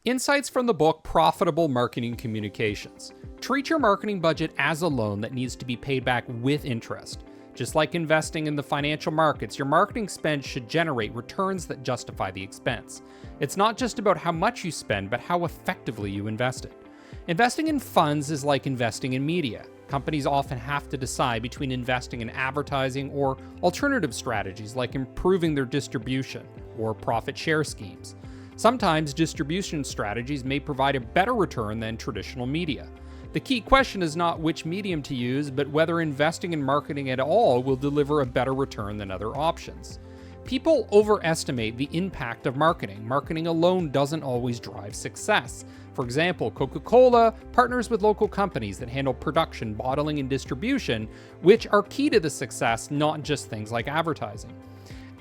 Insights from the book Profitable Marketing Communications. Treat your marketing budget as a loan that needs to be paid back with interest. Just like investing in the financial markets, your marketing spend should generate returns that justify the expense. It's not just about how much you spend, but how effectively you invest it. Investing in funds is like investing in media. Companies often have to decide between investing in advertising or alternative strategies like improving their distribution or profit share schemes. Sometimes distribution strategies may provide a better return than traditional media. The key question is not which medium to use, but whether investing in marketing at all will deliver a better return than other options. People overestimate the impact of marketing. Marketing alone doesn't always drive success. For example, Coca-Cola partners with local companies that handle production, bottling, and distribution, which are key to the success, not just things like advertising.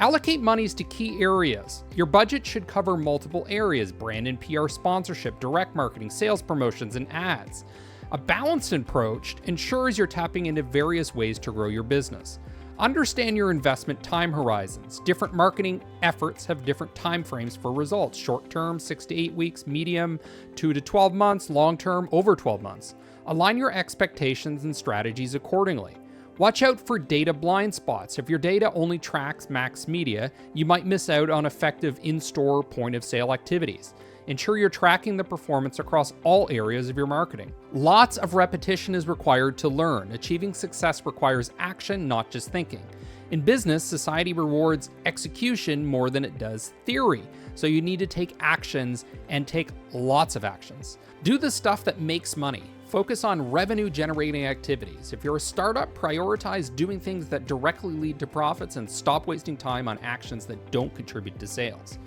Allocate monies to key areas. Your budget should cover multiple areas: brand and PR sponsorship, direct marketing, sales promotions, and ads. A balanced approach ensures you're tapping into various ways to grow your business. Understand your investment time horizons. Different marketing efforts have different time frames for results. Short term, 6 to 8 weeks, medium, 2 to 12 months, long term, over 12 months. Align your expectations and strategies accordingly. Watch out for data blind spots. If your data only tracks max media, you might miss out on effective in-store point-of-sale activities. Ensure you're tracking the performance across all areas of your marketing. Lots of repetition is required to learn. Achieving success requires action, not just thinking. In business, society rewards execution more than it does theory, so you need to take actions and take lots of actions. Do the stuff that makes money. Focus on revenue-generating activities. If you're a startup, prioritize doing things that directly lead to profits and stop wasting time on actions that don't contribute to sales.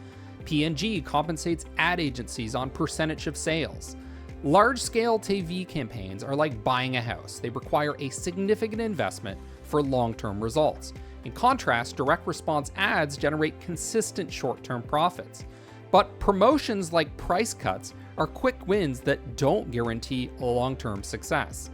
P&G compensates ad agencies on percentage of sales. Large-scale TV campaigns are like buying a house. They require a significant investment for long-term results. In contrast, direct response ads generate consistent short-term profits. But promotions like price cuts are quick wins that don't guarantee long-term success.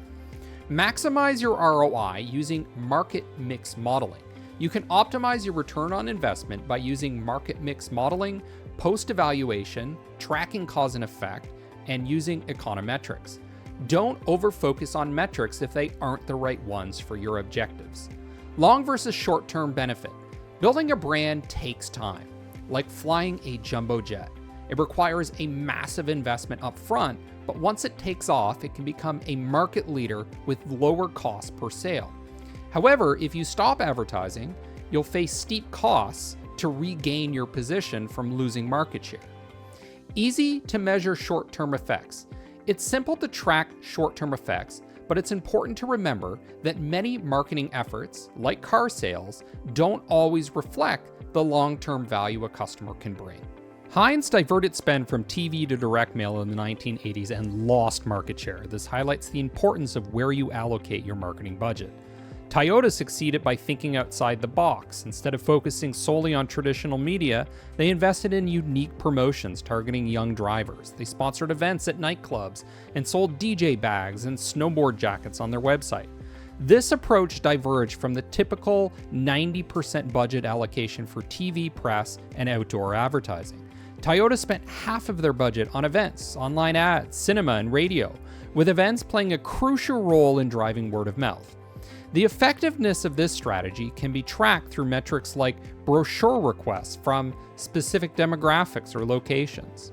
Maximize your ROI using market mix modeling. You can optimize your return on investment by using market mix modeling, post-evaluation, tracking cause and effect, and using econometrics. Don't over-focus on metrics if they aren't the right ones for your objectives. Long versus short-term benefit. Building a brand takes time, like flying a jumbo jet. It requires a massive investment up front, but once it takes off, it can become a market leader with lower cost per sale. However, if you stop advertising, you'll face steep costs to regain your position from losing market share. Easy to measure short-term effects. It's simple to track short-term effects, but it's important to remember that many marketing efforts, like car sales, don't always reflect the long-term value a customer can bring. Heinz diverted spend from TV to direct mail in the 1980s and lost market share. This highlights the importance of where you allocate your marketing budget. Toyota succeeded by thinking outside the box. Instead of focusing solely on traditional media, they invested in unique promotions targeting young drivers. They sponsored events at nightclubs and sold DJ bags and snowboard jackets on their website. This approach diverged from the typical 90% budget allocation for TV, press, and outdoor advertising. Toyota spent half of their budget on events, online ads, cinema, and radio, with events playing a crucial role in driving word of mouth. The effectiveness of this strategy can be tracked through metrics like brochure requests from specific demographics or locations.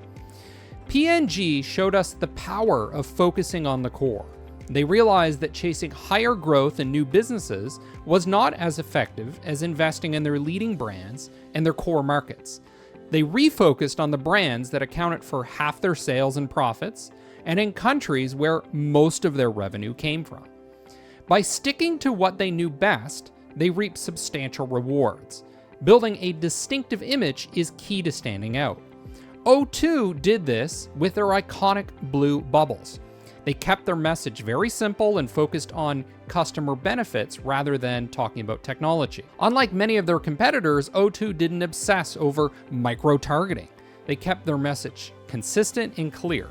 P&G showed us the power of focusing on the core. They realized that chasing higher growth in new businesses was not as effective as investing in their leading brands and their core markets. They refocused on the brands that accounted for half their sales and profits, and in countries where most of their revenue came from. By sticking to what they knew best, they reaped substantial rewards. Building a distinctive image is key to standing out. O2 did this with their iconic blue bubbles. They kept their message very simple and focused on customer benefits rather than talking about technology. Unlike many of their competitors, O2 didn't obsess over micro-targeting. They kept their message consistent and clear.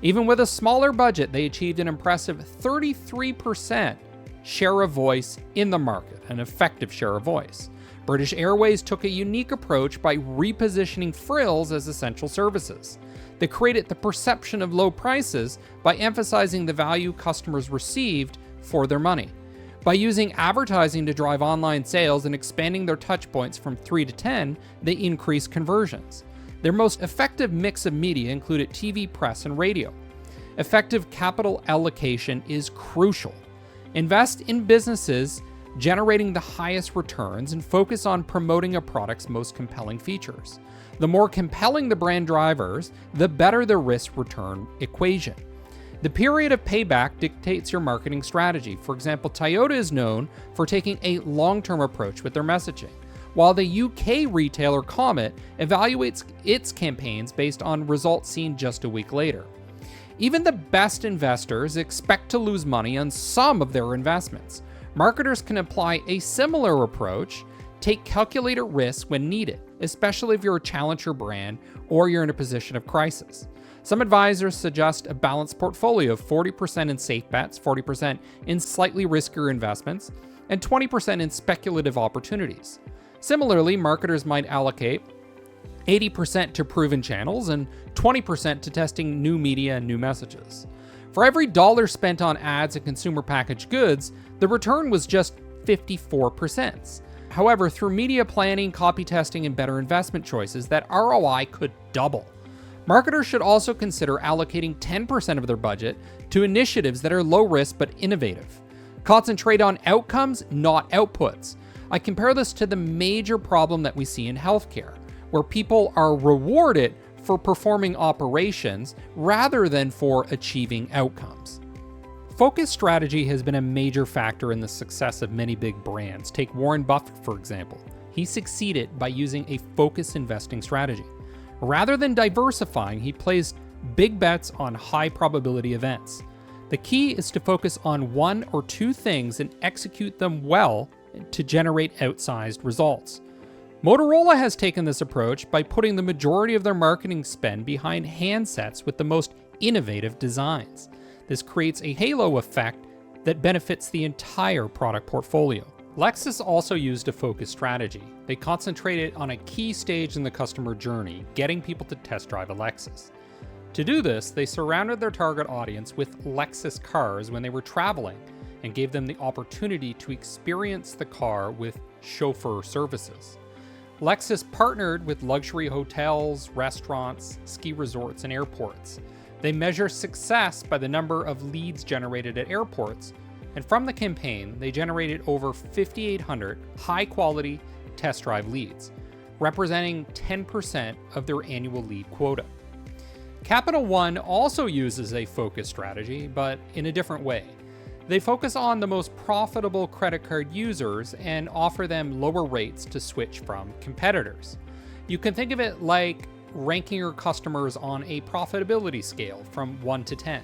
Even with a smaller budget, they achieved an impressive 33% share of voice in the market, an effective share of voice. British Airways took a unique approach by repositioning frills as essential services. They created the perception of low prices by emphasizing the value customers received for their money. By using advertising to drive online sales and expanding their touchpoints from 3 to 10, they increased conversions. Their most effective mix of media included TV, press, and radio. Effective capital allocation is crucial. Invest in businesses generating the highest returns and focus on promoting a product's most compelling features. The more compelling the brand drivers, the better the risk-return equation. The period of payback dictates your marketing strategy. For example, Toyota is known for taking a long-term approach with their messaging, while the UK retailer Comet evaluates its campaigns based on results seen just a week later. Even the best investors expect to lose money on some of their investments. Marketers can apply a similar approach, take calculated risks when needed, especially if you're a challenger brand or you're in a position of crisis. Some advisors suggest a balanced portfolio of 40% in safe bets, 40% in slightly riskier investments, and 20% in speculative opportunities. Similarly, marketers might allocate 80% to proven channels and 20% to testing new media and new messages. For every dollar spent on ads and consumer packaged goods, the return was just 54%. However, through media planning, copy testing, and better investment choices, that ROI could double. Marketers should also consider allocating 10% of their budget to initiatives that are low risk but innovative. Concentrate on outcomes, not outputs. I compare this to the major problem that we see in healthcare, where people are rewarded for performing operations rather than for achieving outcomes. Focus strategy has been a major factor in the success of many big brands. Take Warren Buffett, for example. He succeeded by using a focus investing strategy. Rather than diversifying, he placed big bets on high probability events. The key is to focus on one or two things and execute them well to generate outsized results. Motorola has taken this approach by putting the majority of their marketing spend behind handsets with the most innovative designs. This creates a halo effect that benefits the entire product portfolio. Lexus also used a focus strategy. They concentrated on a key stage in the customer journey, getting people to test drive a Lexus. To do this, they surrounded their target audience with Lexus cars when they were traveling and gave them the opportunity to experience the car with chauffeur services. Lexus partnered with luxury hotels, restaurants, ski resorts, and airports. They measure success by the number of leads generated at airports, and from the campaign, they generated over 5,800 high-quality test drive leads, representing 10% of their annual lead quota. Capital One also uses a focus strategy, but in a different way. They focus on the most profitable credit card users and offer them lower rates to switch from competitors. You can think of it like ranking your customers on a profitability scale from 1 to 10,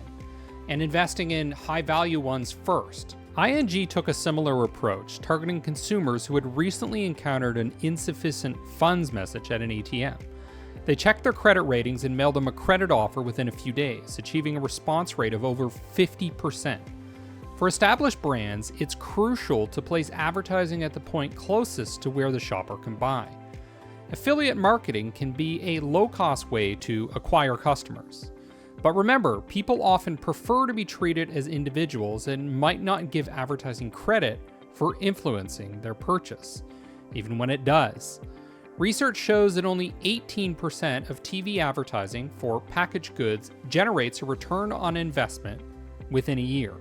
and investing in high-value ones first. ING took a similar approach, targeting consumers who had recently encountered an insufficient funds message at an ATM. They checked their credit ratings and mailed them a credit offer within a few days, achieving a response rate of over 50%. For established brands, it's crucial to place advertising at the point closest to where the shopper can buy. Affiliate marketing can be a low-cost way to acquire customers. But remember, people often prefer to be treated as individuals and might not give advertising credit for influencing their purchase, even when it does. Research shows that only 18% of TV advertising for packaged goods generates a return on investment within a year.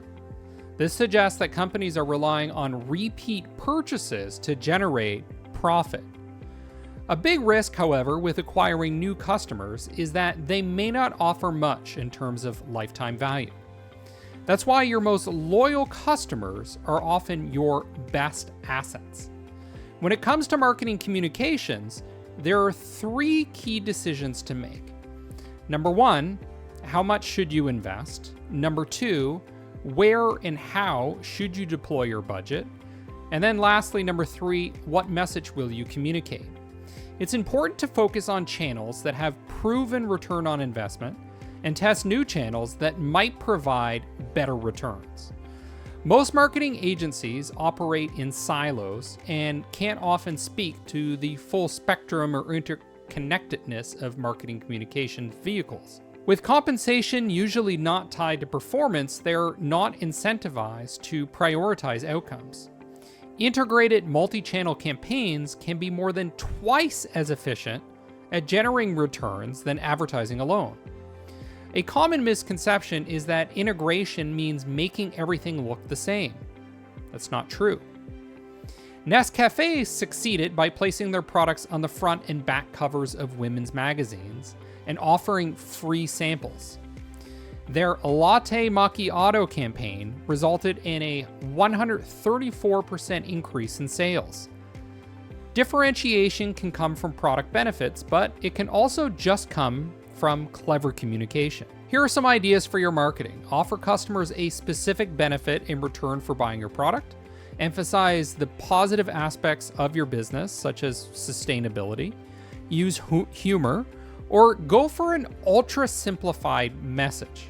This suggests that companies are relying on repeat purchases to generate profit. A big risk, however, with acquiring new customers is that they may not offer much in terms of lifetime value. That's why your most loyal customers are often your best assets. When it comes to marketing communications, there are 3 key decisions to make. Number 1, how much should you invest? Number 2, where and how should you deploy your budget? And then lastly, number 3, what message will you communicate? It's important to focus on channels that have proven return on investment and test new channels that might provide better returns. Most marketing agencies operate in silos and can't often speak to the full spectrum or interconnectedness of marketing communication vehicles. With compensation usually not tied to performance, they're not incentivized to prioritize outcomes. Integrated multi-channel campaigns can be more than twice as efficient at generating returns than advertising alone. A common misconception is that integration means making everything look the same. That's not true. Nescafé succeeded by placing their products on the front and back covers of women's magazines and offering free samples. Their Latte Macchiato campaign resulted in a 134% increase in sales. Differentiation can come from product benefits, but it can also just come from clever communication. Here are some ideas for your marketing. Offer customers a specific benefit in return for buying your product. Emphasize the positive aspects of your business, such as sustainability. Use humor, or go for an ultra-simplified message.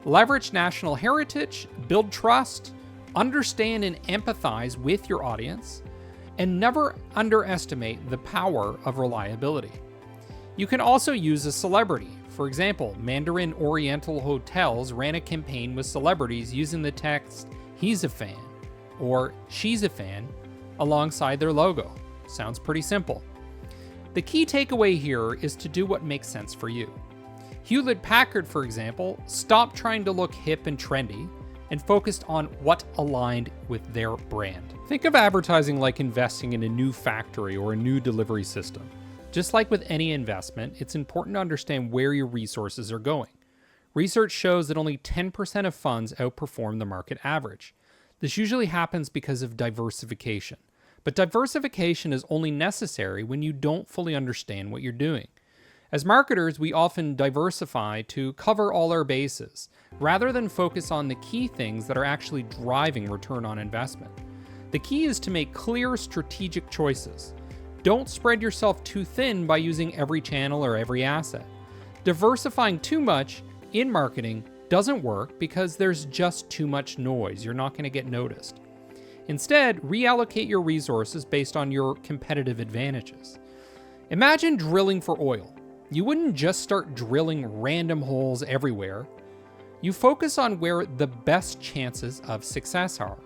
Leverage national heritage, build trust, understand and empathize with your audience, and never underestimate the power of reliability. You can also use a celebrity. For example, Mandarin Oriental Hotels ran a campaign with celebrities using the text, "He's a fan," or "She's a fan," alongside their logo. Sounds pretty simple. The key takeaway here is to do what makes sense for you. Hewlett-Packard, for example, stopped trying to look hip and trendy and focused on what aligned with their brand. Think of advertising like investing in a new factory or a new delivery system. Just like with any investment, it's important to understand where your resources are going. Research shows that only 10% of funds outperform the market average. This usually happens because of diversification. But diversification is only necessary when you don't fully understand what you're doing. As marketers, we often diversify to cover all our bases, rather than focus on the key things that are actually driving return on investment. The key is to make clear strategic choices. Don't spread yourself too thin by using every channel or every asset. Diversifying too much in marketing doesn't work because there's just too much noise. You're not going to get noticed. Instead, reallocate your resources based on your competitive advantages. Imagine drilling for oil. You wouldn't just start drilling random holes everywhere. You focus on where the best chances of success are.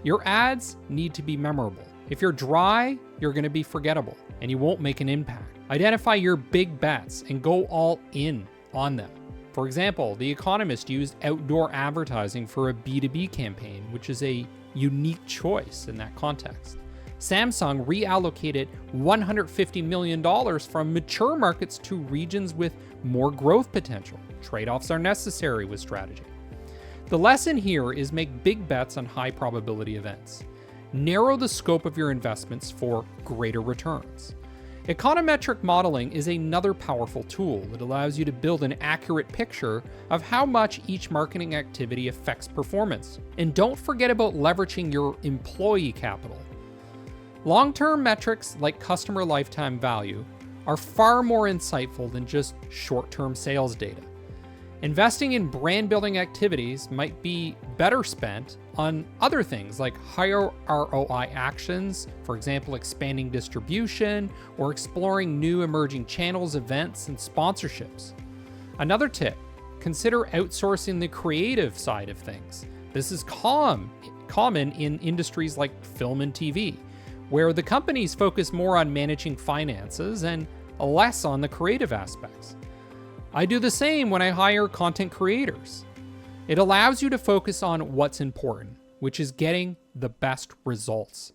Your ads need to be memorable. If you're dry, you're going to be forgettable and you won't make an impact. Identify your big bets and go all in on them. For example, The Economist used outdoor advertising for a B2B campaign, which is a unique choice in that context. Samsung reallocated $150 million from mature markets to regions with more growth potential. Trade-offs are necessary with strategy. The lesson here is make big bets on high probability events. Narrow the scope of your investments for greater returns. Econometric modeling is another powerful tool that allows you to build an accurate picture of how much each marketing activity affects performance. And don't forget about leveraging your employee capital. Long-term metrics like customer lifetime value are far more insightful than just short-term sales data. Investing in brand-building activities might be better spent on other things like higher ROI actions, for example, expanding distribution or exploring new emerging channels, events, and sponsorships. Another tip, consider outsourcing the creative side of things. This is common in industries like film and TV, where the companies focus more on managing finances and less on the creative aspects. I do the same when I hire content creators. It allows you to focus on what's important, which is getting the best results.